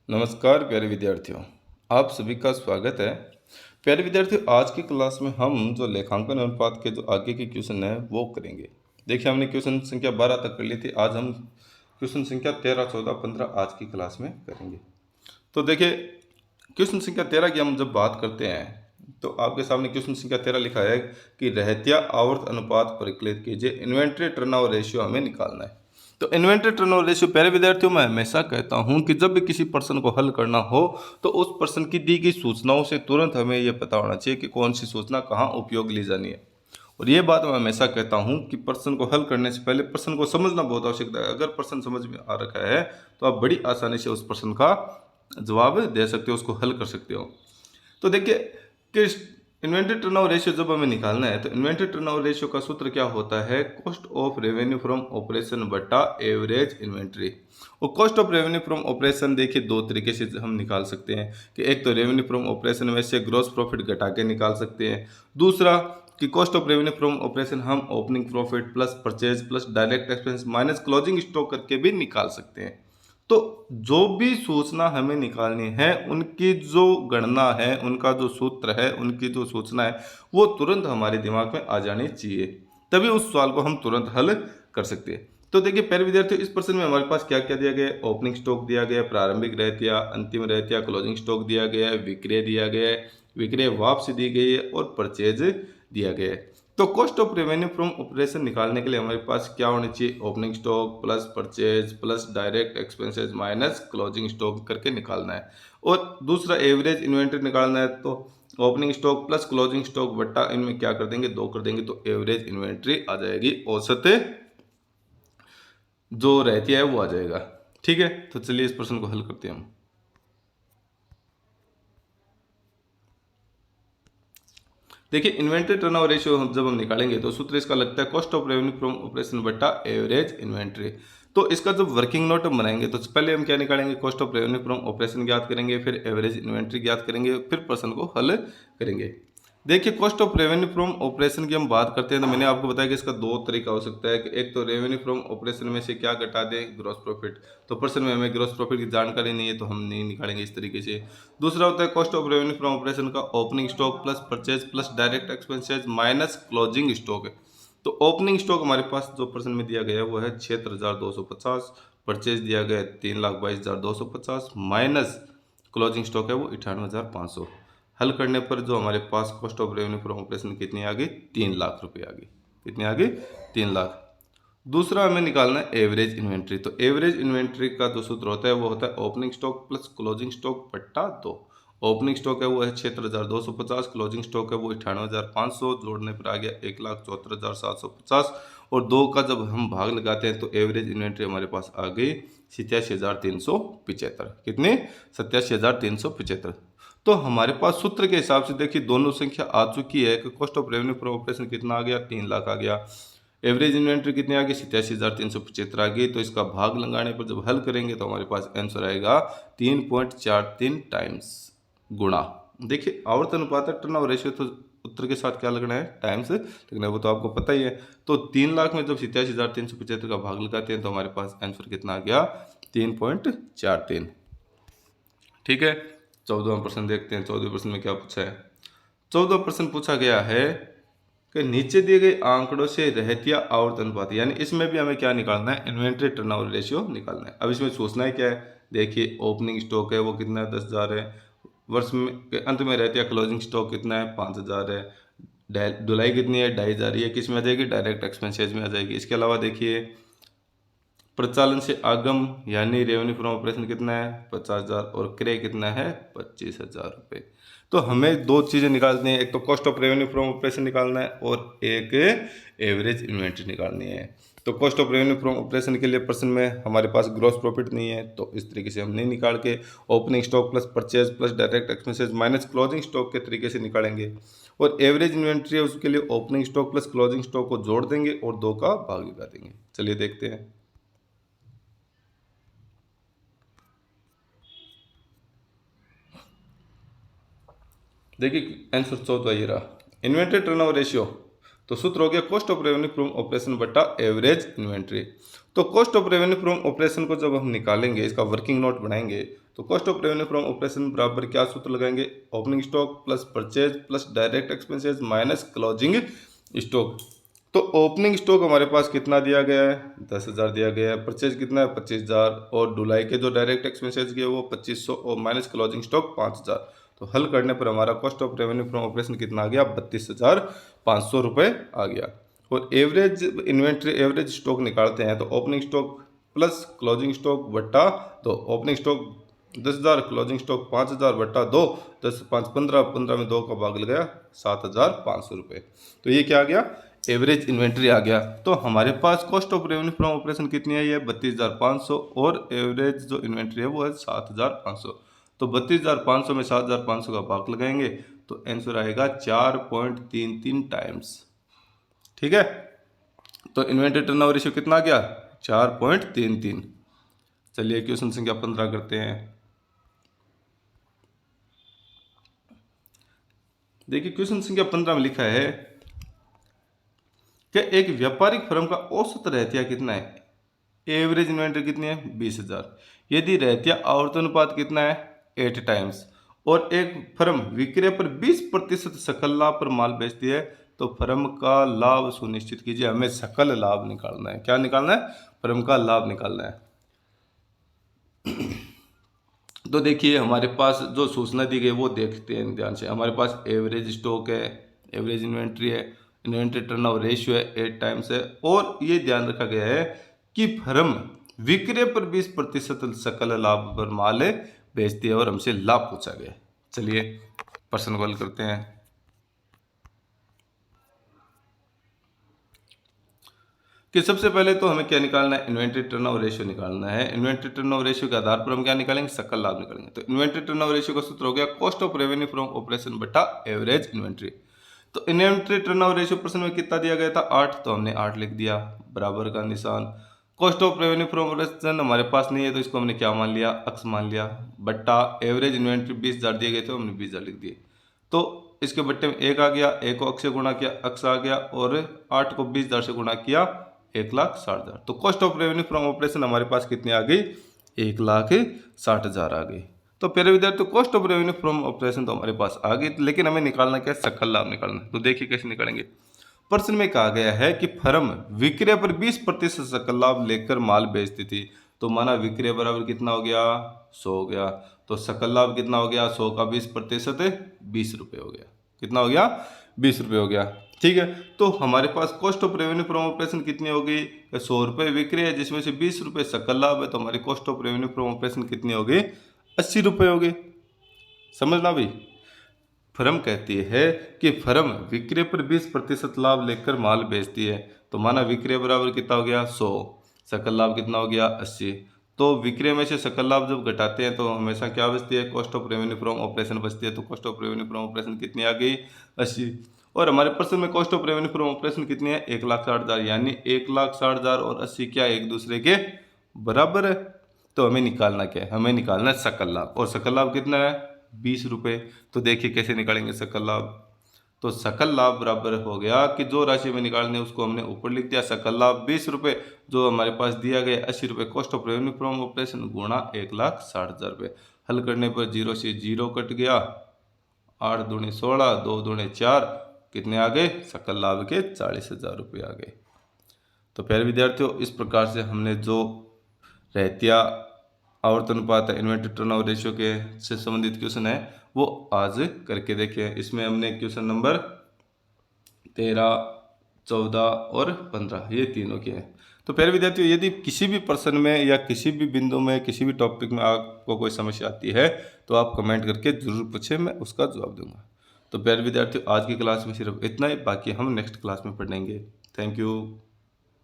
नमस्कार प्यारे विद्यार्थियों, आप सभी का स्वागत है। प्यारे विद्यार्थियों, आज की क्लास में हम जो लेखांकन अनुपात के जो आगे के क्वेश्चन हैं वो करेंगे। देखिए, हमने क्वेश्चन संख्या 12 तक कर ली थी। आज हम क्वेश्चन संख्या 13, 14, 15 आज की क्लास में करेंगे। तो देखिए, क्वेश्चन संख्या 13 की हम जब बात करते हैं तो आपके सामने क्वेश्चन संख्या 13 लिखा है कि रहतिया आवर्त अनुपात परिकलित कीजिए, इन्वेंट्री टर्नओवर रेशियो हमें निकालना है। तो इन्वेंट्री टर्नओवर रेशियो प्यारे विद्यार्थियों, मैं हमेशा कहता हूं कि जब भी किसी पर्सन को हल करना हो तो उस पर्सन की दी गई सूचनाओं से तुरंत हमें यह पता होना चाहिए कि कौन सी सूचना कहाँ उपयोग ली जानी है। और ये बात मैं हमेशा कहता हूं कि पर्सन को हल करने से पहले पर्सन को समझना बहुत आवश्यक है। अगर पर्सन समझ में आ रखा है तो आप बड़ी आसानी से उस पर्सन का जवाब दे सकते हो, उसको हल कर सकते हो। तो देखिए कि इन्वेंट्री टर्नओवर रेशियो जब हमें निकालना है तो इन्वेंट्री टर्नओवर रेशियो का सूत्र क्या होता है? Cost of revenue from operation बटा एवरेज इन्वेंट्री। और cost of revenue from operation देखिए दो तरीके से हम निकाल सकते हैं कि एक तो रेवेन्यू फ्रॉम ऑपरेशन में से ग्रॉस प्रॉफिट घटा के निकाल सकते हैं। दूसरा कि cost of revenue from operation हम opening profit plus purchase plus direct expense minus closing stock करके भी निकाल सकते हैं। तो जो भी सूचना हमें निकालनी है उनकी जो गणना है, उनका जो सूत्र है, उनकी जो सूचना है वो तुरंत हमारे दिमाग में आ जानी चाहिए, तभी उस सवाल को हम तुरंत हल कर सकते हैं। तो देखिए प्यारे विद्यार्थियों, इस प्रश्न में हमारे पास क्या क्या दिया गया है? ओपनिंग स्टॉक दिया गया है, प्रारंभिक रहतिया, अंतिम रहतिया, क्लोजिंग स्टॉक दिया गया है, विक्रय दिया गया है, विक्रय वापसी दी गई है और परचेज दिया गया है। तो cost of revenue from operation निकालने के लिए हमारे पास क्या होनी चाहिए? Opening stock plus purchase plus direct expenses minus closing stock करके निकालना है। और दूसरा एवरेज इन्वेंट्री निकालना है तो opening stock plus closing stock बट्टा इनमें क्या कर देंगे? 2 कर देंगे तो एवरेज इन्वेंट्री आ जाएगी, औसत जो रहती है वो आ जाएगा। ठीक है, तो चलिए इस प्रश्न को हल करते हैं हम। देखिए, इन्वेंट्री टर्नओवर रेशियो जब हम निकालेंगे तो सूत्र इसका लगता है cost of revenue from operation बटा एवरेज इन्वेंट्री। तो इसका जब वर्किंग नोट हम बनाएंगे तो पहले हम क्या निकालेंगे? Cost of revenue from operation ज्ञात करेंगे, फिर एवरेज इन्वेंट्री ज्ञात करेंगे, फिर प्रश्न को हल करेंगे। देखिए, cost of revenue from operation की हम बात करते हैं तो मैंने आपको बताया कि इसका दो तरीका हो सकता है कि एक तो रेवेन्यू फ्रॉम ऑपरेशन में से क्या घटा दें? Gross profit. तो पर्सन में हमें ग्रॉस प्रॉफिट की जानकारी नहीं है तो हम नहीं निकालेंगे इस तरीके से। दूसरा होता है cost of revenue from operation का opening stock plus purchase plus direct expenses minus closing stock है। तो ओपनिंग स्टॉक हमारे पास जो पर्सन में दिया गया है वो है 76,250, परचेज दिया गया है 3,22,250 माइनस क्लोजिंग स्टॉक है वो 98,500। हल करने पर जो हमारे पास cost of revenue from operation कितनी आ गई? 3 लाख रुपए आ गई। कितनी आ गई? 3 लाख। दूसरा हमें निकालना है एवरेज इन्वेंट्री। तो एवरेज इन्वेंट्री का जो सूत्र होता है वो होता है opening stock plus closing stock बट्टा 2। ओपनिंग स्टॉक है वो है 76,250, क्लोजिंग स्टॉक है वो 98,500, जोड़ने पर आ गया 1,74,750 और 2 का जब हम भाग लगाते हैं तो एवरेज इन्वेंट्री हमारे पास आ गई 87,375। कितनी? 87,375। तो हमारे पास सूत्र के हिसाब से देखिए दोनों संख्या आ चुकी है कि cost of revenue from operation कितना आ गया? 3 लाख आ गया। एवरेज इन्वेंट्री कितनी आ गई? 87,375 आ गई। तो इसका भाग लगाने पर जब हल करेंगे तो हमारे पास आंसर आएगा 3.43 टाइम्स गुणा। देखिए, आवर्त अनुपात टर्नओवर रेशियो, तो उत्तर के साथ क्या लगना है? टाइम्स लगना है, वो तो आपको पता ही है। तो 3 लाख में जब 87,375 का भाग लगाते हैं तो हमारे पास आंसर कितना आ गया? 3.43। ठीक है, 14वां प्रश्न देखते हैं। 14वें प्रश्न में क्या पूछा है? 14वां प्रश्न पूछा गया है कि नीचे दिए गए आंकड़ों से रहतिया आवर्त अनुपात, यानी इसमें भी हमें क्या निकालना है? इन्वेंट्री टर्नओवर रेशियो निकालना है। अब इसमें सोचना है क्या है? देखिए, ओपनिंग स्टॉक है वो कितना है? 10,000 है। वर्ष में के अंत में रहतिया क्लोजिंग स्टॉक कितना है? 5,000 है। धुलाई कितनी है? 2,500। ये किस में आ जाएगी? डायरेक्ट एक्सपेंसेज में आ जाएगी। इसके अलावा देखिए, प्रचालन से आगम यानी रेवेन्यू फ्रॉम ऑपरेशन कितना है? 50,000 और क्रय कितना है? 25,000 रुपये। तो हमें दो चीज़ें निकालनी है, एक तो cost of revenue from operation निकालना है और एक एवरेज इन्वेंट्री निकालनी है। तो cost of revenue from operation के लिए पर्सन में हमारे पास ग्रॉस प्रॉफिट नहीं है तो इस तरीके से हम नहीं निकाल के opening stock plus purchase plus direct expenses minus closing stock के तरीके से निकालेंगे। और एवरेज इन्वेंट्री है उसके लिए opening stock plus closing stock को जोड़ देंगे और 2 का भाग लगा देंगे। चलिए देखते हैं। देखिए, आंसर 14 ये रहा। इन्वेंट्री टर्नओवर रेशियो तो सूत्र हो गया cost of revenue from operation बटा एवरेज इन्वेंट्री। तो cost of revenue from operation को जब हम निकालेंगे, इसका वर्किंग नोट बनाएंगे, तो cost of revenue from operation बराबर क्या सूत्र लगाएंगे, opening stock plus purchase plus direct expenses minus closing stock. तो ओपनिंग स्टॉक हमारे पास कितना दिया गया है, 10,000 दिया गया है। परचेज कितना है, 25,000। और ढुलाई के जो डायरेक्ट एक्सपेंसेस किए वो 2500 और माइनस क्लोजिंग स्टॉक 5,000। तो हल करने पर हमारा cost of revenue from operation कितना आ गया, 32,500 रुपये आ गया। और एवरेज इन्वेंट्री एवरेज स्टॉक निकालते हैं तो opening stock plus closing stock बटा, तो ओपनिंग स्टॉक 10,000, क्लोजिंग स्टॉक 5,000 बटा 2, 10 5 15, 15 में 2 का भाग लग गया 7,500 रुपये। तो ये क्या आ गया, एवरेज इन्वेंट्री आ गया। तो हमारे पास cost of revenue from operation कितनी आई है, 32,500 और एवरेज जो इन्वेंट्री है वो है 7,500। तो 32,500 में 7,500 का भाग लगाएंगे तो आंसर आएगा 4.33 टाइम्स। ठीक है, तो इन्वेंट्री टर्नओवर रेशियो कितना आ गया, 4.33। चलिए क्वेश्चन संख्या 15 करते हैं। देखिए क्वेश्चन संख्या 15 में लिखा है कि एक व्यापारिक फर्म का औसत रहतिया कितना है, एवरेज इन्वेंट्री कितनी है, 20,000। यदि रहतिया आवर्तन अनुपात कितना है, 8 टाइम्स, और एक फर्म विक्रय पर 20% सकल लाभ पर माल बेचती है, तो फर्म का लाभ सुनिश्चित कीजिए। हमें सकल लाभ निकालना है, क्या निकालना है, फर्म का लाभ निकालना है। तो देखिए हमारे पास जो सूचना दी गई वो देखते हैं ध्यान से। हमारे पास एवरेज स्टॉक है, एवरेज इन्वेंट्री है, इन्वेंट्री टर्नओवर रेशियो है 8 टाइम्स है, और ये ध्यान रखा गया है कि फर्म विक्रय पर 20% सकल लाभ पर माल बेचती है और हमसे लाभ पूछा गया। चलिए प्रश्न को हल करते हैं। कि सबसे पहले तो हमें क्या निकालना है, इन्वेंट्री टर्नओवर रेशियो निकालना है। इन्वेंट्री टर्नओवर रेशियो के आधार पर हम क्या निकालेंगे, सकल लाभ निकालेंगे। तो इन्वेंट्री टर्नओवर रेशियो का सूत्र हो गया cost of revenue from operation बटा एवरेज इन्वेंट्री। तो इन्वेंट्री टर्नओवर रेशियो प्रश्न में कितना दिया गया था, 8, तो हमने 8 लिख दिया, बराबर का निशान। Cost of revenue from operation हमारे पास नहीं है तो इसको हमने क्या मान लिया, अक्स मान लिया, बट्टा एवरेज इन्वेंट्री 20,000 दिए गए थे, हमने 20,000 लिख दिए। तो इसके बट्टे में 1 आ गया, 1 को अक्स से गुणा किया, अक्स आ गया, और 8 को 20,000 से गुणा किया, 1,60,000। तो cost of revenue from operation हमारे पास कितनी आ गई, 1,60,000 आ गई। तो प्यारे विद्यार्थी cost of revenue from operation तो हमारे पास आ गई, लेकिन हमें निकालना क्या है, सकल लाभ निकालना है। तो देखिए कैसे निकालेंगे। प्रश्न में कहा गया है कि फर्म विक्रय पर 20% सकल लाभ लेकर माल बेचती थी। तो माना विक्रय बराबर कितना हो गया, 100 हो गया। तो सकल लाभ कितना हो गया, 100 का 20% 20 रुपये हो गया। कितना हो गया, 20 रुपये हो गया। ठीक है, तो हमारे पास cost of revenue from operation कितनी हो गई, 100 रुपये विक्रय है जिसमें से 20 रुपये सकल लाभ है, तो हमारी cost of revenue from operation कितनी हो गई, 80 रुपये हो गई। समझना भाई, फर्म कहती है कि फर्म विक्रय पर 20% लाभ लेकर माल बेचती है। तो माना विक्रय बराबर कितना हो गया, 100, सकल लाभ कितना हो गया, 80। तो विक्रय में से सकल लाभ जब घटाते हैं तो हमेशा क्या बचती है, cost of revenue from operation बचती है। तो cost of revenue from operation कितनी आ गई, 80। और हमारे प्रश्न में cost of revenue from operation कितनी है, 1,60,000, यानी 1,60,000 और 80 क्या एक दूसरे के बराबर है। तो हमें निकालना क्या है, हमें निकालना है सकल लाभ, और सकल लाभ कितना है, 20 रुपये। तो देखिए कैसे निकालेंगे सकल लाभ। तो सकल लाभ बराबर हो गया कि जो राशि में निकालने उसको हमने ऊपर लिख दिया, सकल लाभ 20 रुपये, जो हमारे पास दिया गया 80 रुपये, cost of revenue from operation गुणा 1,60,000 रुपये। हल करने पर 0 से 0 कट गया, 8 दूनी 16, 2 दूनी 4, कितने आ गए, सकल लाभ के 40,000 रुपये आ गए। तो प्यारे विद्यार्थियों, इस प्रकार से हमने जो रहतिया आवर्तन अनुपात इन्वेंट्री टर्नओवर रेशियो के से संबंधित क्वेश्चन है वो आज करके देखे। इसमें हमने क्वेश्चन नंबर 13, 14 और 15 ये तीनों के हैं। तो प्यारे विद्यार्थियों, यदि किसी भी प्रश्न में या किसी भी बिंदु में किसी भी टॉपिक में आपको कोई समस्या आती है तो आप कमेंट करके जरूर पूछें, मैं उसका जवाब दूंगा। तो प्यारे विद्यार्थियों, आज की क्लास में सिर्फ इतना ही, बाकी हम नेक्स्ट क्लास में पढ़ेंगे। Thank you.